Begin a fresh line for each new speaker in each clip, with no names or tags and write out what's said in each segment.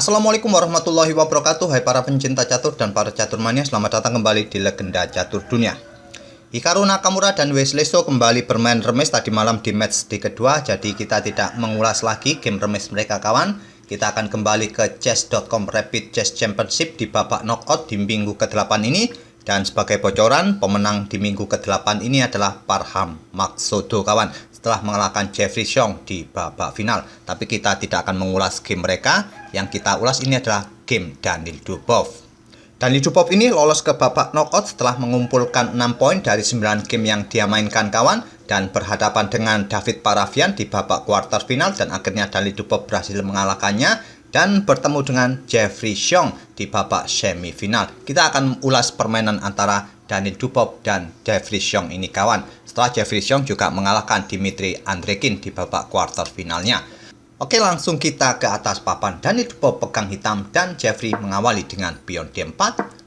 Assalamualaikum warahmatullahi wabarakatuh. Hai para pencinta catur dan para catur mania, selamat datang kembali di Legenda Catur Dunia. Hikaru Nakamura dan Wesley So kembali bermain remis tadi malam di match di kedua. Jadi kita tidak mengulas lagi game remis mereka kawan. Kita akan kembali ke chess.com Rapid Chess Championship di babak knockout di minggu ke-8 ini. Dan sebagai bocoran, pemenang di minggu ke-8 ini adalah Parham Magshodo kawan, setelah mengalahkan Jeffrey Xiong di babak final. Tapi kita tidak akan mengulas game mereka. Yang kita ulas ini adalah game Daniil Dubov. Daniil Dubov ini lolos ke babak knockout setelah mengumpulkan 6 poin dari 9 game yang dia mainkan kawan, dan berhadapan dengan David Paravian di babak quarter final, dan akhirnya Daniil Dubov berhasil mengalahkannya dan bertemu dengan Jeffrey Xiong di babak semifinal. Kita akan ulas permainan antara Daniil Dubov dan Jeffrey Xiong ini kawan, setelah Jeffrey Xiong juga mengalahkan Dmitry Andreikin di babak quarter finalnya. Oke, langsung kita ke atas papan. Daniil Dubov pegang hitam dan Jeffrey mengawali dengan pion D4,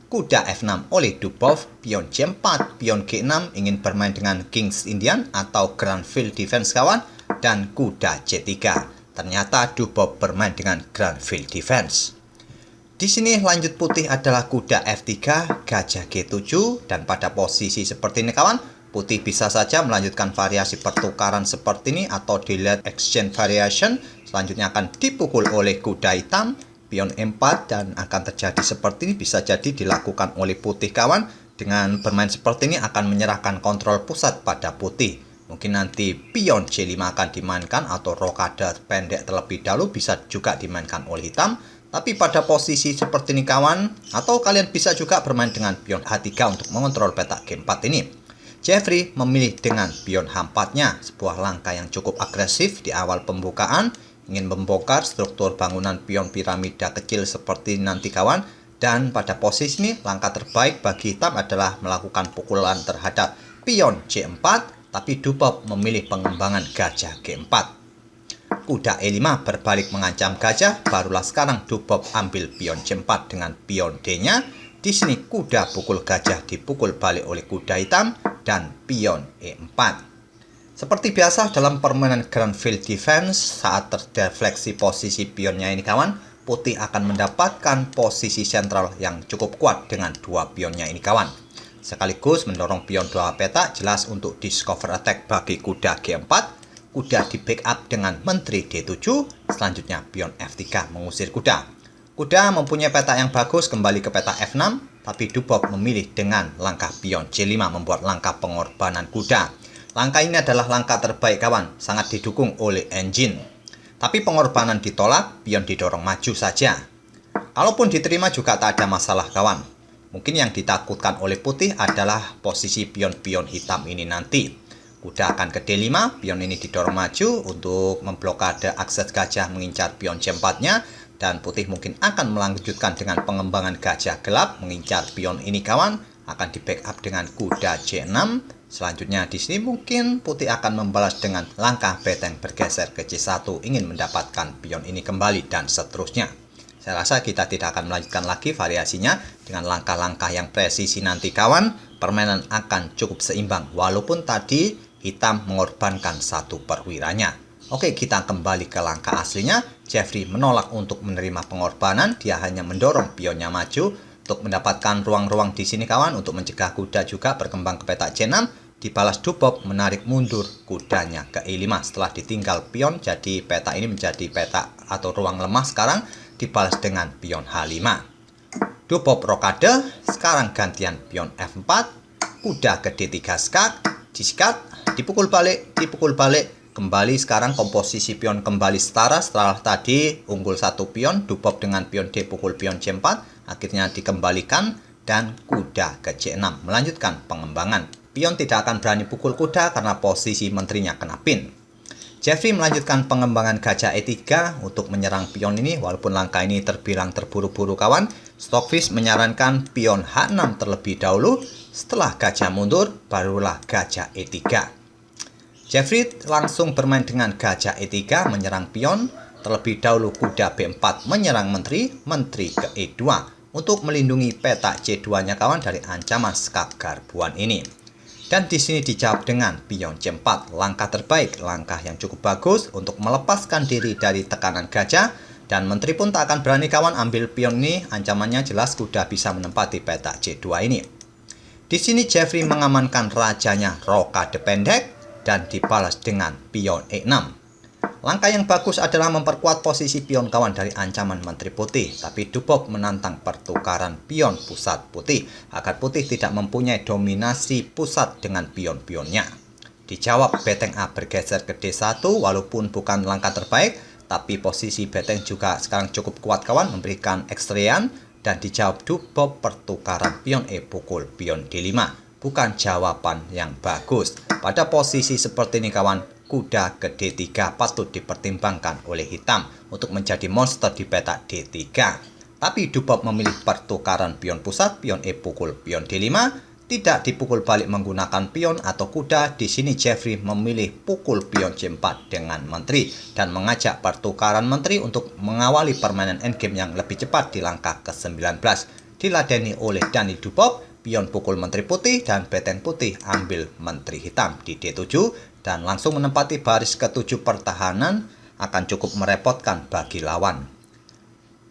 kuda F6 oleh Dubov, pion C4, pion G6 ingin bermain dengan Kings Indian atau Grand Field Defense kawan, dan kuda C3. Ternyata Dubov bermain dengan Grand Field Defense. Di sini lanjut putih adalah kuda F3, gajah G7, dan pada posisi seperti ini kawan, putih bisa saja melanjutkan variasi pertukaran seperti ini atau delayed exchange variation. Selanjutnya akan dipukul oleh kuda hitam, pion E4, dan akan terjadi seperti ini, bisa jadi dilakukan oleh putih kawan. Dengan bermain seperti ini akan menyerahkan kontrol pusat pada putih. Mungkin nanti pion C5 akan dimainkan atau rokade pendek terlebih dahulu bisa juga dimainkan oleh hitam. Tapi pada posisi seperti ini kawan, atau kalian bisa juga bermain dengan pion H3 untuk mengontrol petak G4 ini. Jeffrey memilih dengan pion H4-nya, sebuah langkah yang cukup agresif di awal pembukaan, ingin membongkar struktur bangunan pion piramida kecil seperti nanti kawan. Dan pada posisi ini langkah terbaik bagi hitam adalah melakukan pukulan terhadap pion C4. Tapi Dubov memilih pengembangan gajah G4. Kuda E5 berbalik mengancam gajah, barulah sekarang Dubov ambil pion C4 dengan pion D-nya. Di sini kuda pukul gajah dipukul balik oleh kuda hitam dan pion E4. Seperti biasa dalam permainan Grand Field Defense, saat terdefleksi posisi pionnya ini kawan, putih akan mendapatkan posisi sentral yang cukup kuat dengan dua pionnya ini kawan. Sekaligus mendorong pion 2 peta, jelas untuk discover attack bagi kuda G4. Kuda di backup dengan menteri D7. Selanjutnya pion F3 mengusir kuda. Kuda mempunyai peta yang bagus kembali ke peta F6. Tapi Dubov memilih dengan langkah pion C5 membuat langkah pengorbanan kuda. Langkah ini adalah langkah terbaik kawan, sangat didukung oleh engine. Tapi pengorbanan ditolak, pion didorong maju saja. Kalaupun diterima juga tak ada masalah kawan. Mungkin yang ditakutkan oleh putih adalah posisi pion-pion hitam ini nanti. Kuda akan ke D5, pion ini didorong maju untuk memblokade akses gajah mengincar pion C4-nya. Dan putih mungkin akan melanjutkan dengan pengembangan gajah gelap mengincar pion ini kawan. Akan di backup dengan kuda C6. Selanjutnya di sini mungkin putih akan membalas dengan langkah beteng bergeser ke C1 ingin mendapatkan pion ini kembali dan seterusnya. Saya rasa kita tidak akan melanjutkan lagi variasinya dengan langkah-langkah yang presisi nanti kawan. Permainan akan cukup seimbang walaupun tadi hitam mengorbankan satu perwiranya. Oke, kita kembali ke langkah aslinya. Jeffrey menolak untuk menerima pengorbanan. Dia hanya mendorong pionnya maju untuk mendapatkan ruang-ruang di sini kawan, untuk mencegah kuda juga berkembang ke peta C6. Dibalas Dubov menarik mundur kudanya ke E5 setelah ditinggal pion. Jadi peta ini menjadi peta atau ruang lemah sekarang. Dibalas dengan pion H5. Dubov rokade, sekarang gantian pion F4, kuda ke D3 skak, disikat, dipukul balik, kembali sekarang komposisi pion kembali setara setelah tadi unggul satu pion. Dubov dengan pion D pukul pion C4, akhirnya dikembalikan dan kuda ke C6 melanjutkan pengembangan. Pion tidak akan berani pukul kuda karena posisi menterinya kena pin. Jeffrey melanjutkan pengembangan gajah E3 untuk menyerang pion ini, walaupun langkah ini terbilang terburu-buru kawan. Stockfish menyarankan pion H6 terlebih dahulu, setelah gajah mundur barulah gajah E3. Jeffrey langsung bermain dengan gajah E3 menyerang pion, terlebih dahulu kuda B4 menyerang menteri ke E2 untuk melindungi peta C2-nya kawan dari ancaman skak garbuan ini. Dan di sini dijawab dengan pion C4, langkah terbaik, langkah yang cukup bagus untuk melepaskan diri dari tekanan gajah. Dan menteri pun tak akan berani kawan ambil pion ini, ancamannya jelas kuda bisa menempati petak C2 ini. Di sini Jeffrey mengamankan rajanya rokade pendek dan dibalas dengan pion E6. Langkah yang bagus adalah memperkuat posisi pion kawan dari ancaman menteri putih, tapi Dubov menantang pertukaran pion pusat putih agar putih tidak mempunyai dominasi pusat dengan pion-pionnya. Dijawab beteng A bergeser ke D1 walaupun bukan langkah terbaik, tapi posisi beteng juga sekarang cukup kuat kawan memberikan ekstrian, dan dijawab Dubov pertukaran pion E pukul pion D5. Bukan jawaban yang bagus. Pada posisi seperti ini kawan, kuda ke D3 patut dipertimbangkan oleh hitam untuk menjadi monster di petak D3. Tapi Dubov memilih pertukaran pion pusat, pion E pukul pion D5, tidak dipukul balik menggunakan pion atau kuda. Di sini Jeffrey memilih pukul pion C4 dengan menteri dan mengajak pertukaran menteri untuk mengawali permainan endgame yang lebih cepat di langkah ke-19. Diladeni oleh Daniil Dubov, pion pukul menteri putih dan beteng putih ambil menteri hitam di D7 dan langsung menempati baris ke-7 pertahanan akan cukup merepotkan bagi lawan.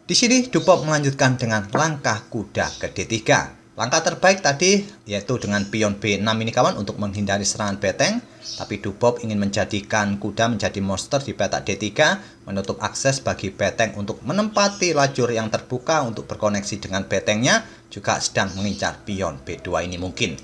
Di sini Dubov melanjutkan dengan langkah kuda ke D3. Langkah terbaik tadi yaitu dengan pion B6 ini kawan untuk menghindari serangan beteng, tapi Dubov ingin menjadikan kuda menjadi monster di petak D3, menutup akses bagi beteng untuk menempati lajur yang terbuka untuk berkoneksi dengan betengnya, juga sedang mengincar pion B2 ini mungkin.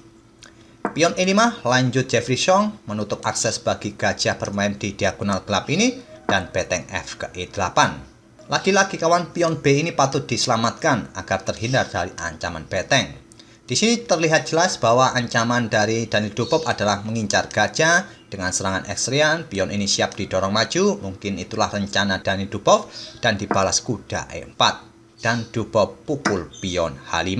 Pion E5 lanjut Jeffrey Song menutup akses bagi gajah bermain di diagonal gelap ini, dan beteng F ke E8. Lagi-lagi kawan, pion B ini patut diselamatkan agar terhindar dari ancaman beteng. Di sini terlihat jelas bahwa ancaman dari Daniil Dubov adalah mengincar gajah dengan serangan ekstrian. Pion ini siap didorong maju, mungkin itulah rencana Daniil Dubov, dan dibalas kuda E4. Dan Dubov pukul pion H5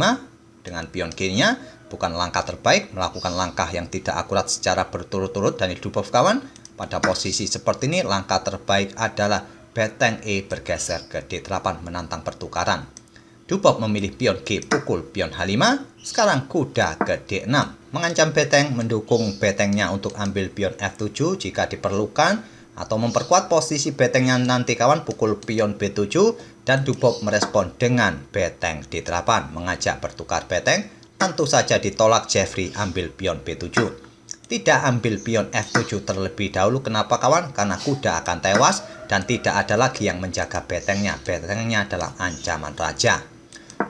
dengan pion kirinya. Bukan langkah terbaik, melakukan langkah yang tidak akurat secara berturut-turut Daniil Dubov kawan. Pada posisi seperti ini, langkah terbaik adalah beteng E bergeser ke D8 menantang pertukaran. Dubov memilih pion G pukul pion H5, sekarang kuda ke D6. Mengancam beteng, mendukung betengnya untuk ambil pion F7 jika diperlukan, atau memperkuat posisi betengnya nanti kawan pukul pion B7, dan Dubov merespon dengan beteng D8, mengajak bertukar beteng. Tentu saja ditolak Jeffrey ambil pion B7. Tidak ambil pion F7 terlebih dahulu. Kenapa kawan? Karena kuda akan tewas dan tidak ada lagi yang menjaga betengnya. Betengnya adalah ancaman raja.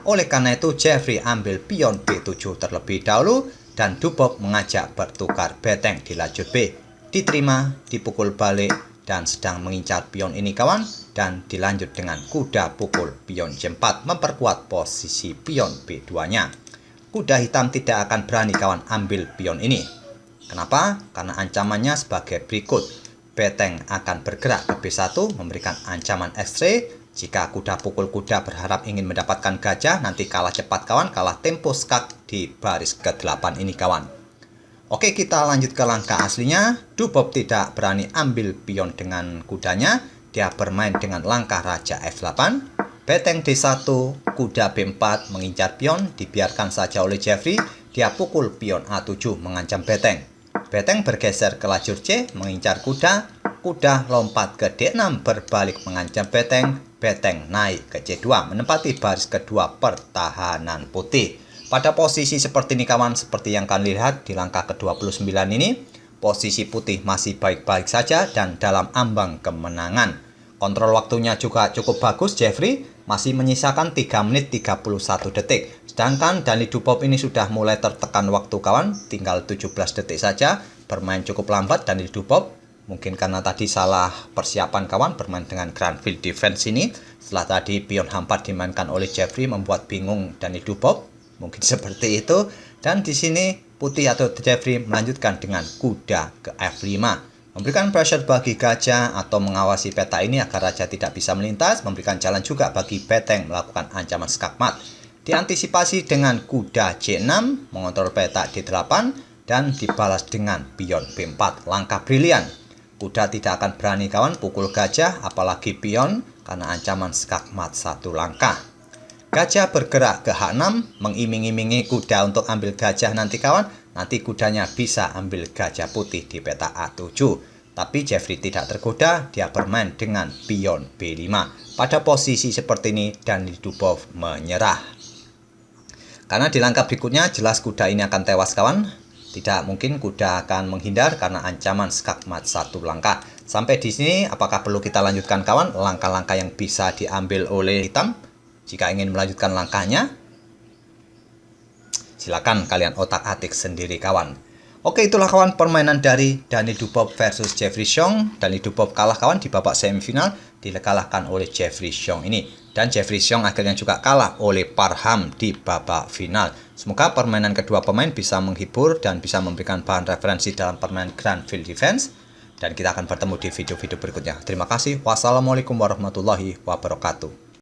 Oleh karena itu Jeffrey ambil pion B7 terlebih dahulu dan Dubov mengajak bertukar beteng di lajur B. Diterima, dipukul balik dan sedang mengincar pion ini kawan, dan dilanjut dengan kuda pukul pion C4 memperkuat posisi pion B2-nya. Kuda hitam tidak akan berani kawan ambil pion ini. Kenapa? Karena ancamannya sebagai berikut. Beteng akan bergerak ke B1 memberikan ancaman X-ray. Jika kuda pukul kuda berharap ingin mendapatkan gajah, nanti kalah cepat kawan, kalah tempo skak di baris ke-8 ini kawan. Oke, kita lanjut ke langkah aslinya. Dubov tidak berani ambil pion dengan kudanya. Dia bermain dengan langkah raja F8. Beteng D1, kuda B4 mengincar pion, dibiarkan saja oleh Jeffrey. Dia pukul pion A7 mengancam beteng. Beteng bergeser ke lajur C, mengincar kuda. Kuda lompat ke D6 berbalik mengancam beteng. Beteng naik ke C2 menempati baris kedua pertahanan putih. Pada posisi seperti ini kawan, seperti yang kalian lihat di langkah ke-29 ini, posisi putih masih baik-baik saja dan dalam ambang kemenangan. Kontrol waktunya juga cukup bagus Jeffrey, masih menyisakan 3 menit 31 detik. Sedangkan Daniil Dubov ini sudah mulai tertekan waktu kawan, tinggal 17 detik saja. Bermain cukup lambat Daniil Dubov. Mungkin karena tadi salah persiapan kawan bermain dengan grand field defense ini. Setelah tadi pion H4 dimainkan oleh Jeffrey membuat bingung Daniil Dubov. Mungkin seperti itu. Dan di sini putih atau Jeffrey melanjutkan dengan kuda ke F5. Memberikan pressure bagi gajah atau mengawasi peta ini agar raja tidak bisa melintas. Memberikan jalan juga bagi beteng melakukan ancaman skakmat. Diantisipasi dengan kuda C6 mengontrol peta D8 dan dibalas dengan pion B4. Langkah brilian. Kuda tidak akan berani kawan pukul gajah, apalagi pion, karena ancaman skakmat satu langkah. Gajah bergerak ke H6, mengiming-imingi kuda untuk ambil gajah nanti kawan. Nanti kudanya bisa ambil gajah putih di peta A7. Tapi Jeffrey tidak tergoda, dia bermain dengan pion B5. Pada posisi seperti ini, Danil Dubov menyerah. Karena di langkah berikutnya jelas kuda ini akan tewas kawan. Tidak mungkin kuda akan menghindar karena ancaman skakmat 1 langkah. Sampai di sini apakah perlu kita lanjutkan kawan? Langkah-langkah yang bisa diambil oleh hitam. Jika ingin melanjutkan langkahnya, silakan kalian otak-atik sendiri kawan. Oke, itulah kawan permainan dari Danil Dubov versus Jeffrey Xiong. Danil Dubov kalah kawan di babak semifinal, dikalahkan oleh Jeffrey Xiong ini. Dan Jeffrey Xiong akhirnya juga kalah oleh Parham di babak final. Semoga permainan kedua pemain bisa menghibur dan bisa memberikan bahan referensi dalam permainan Grand Field Defense. Dan kita akan bertemu di video-video berikutnya. Terima kasih. Wassalamualaikum warahmatullahi wabarakatuh.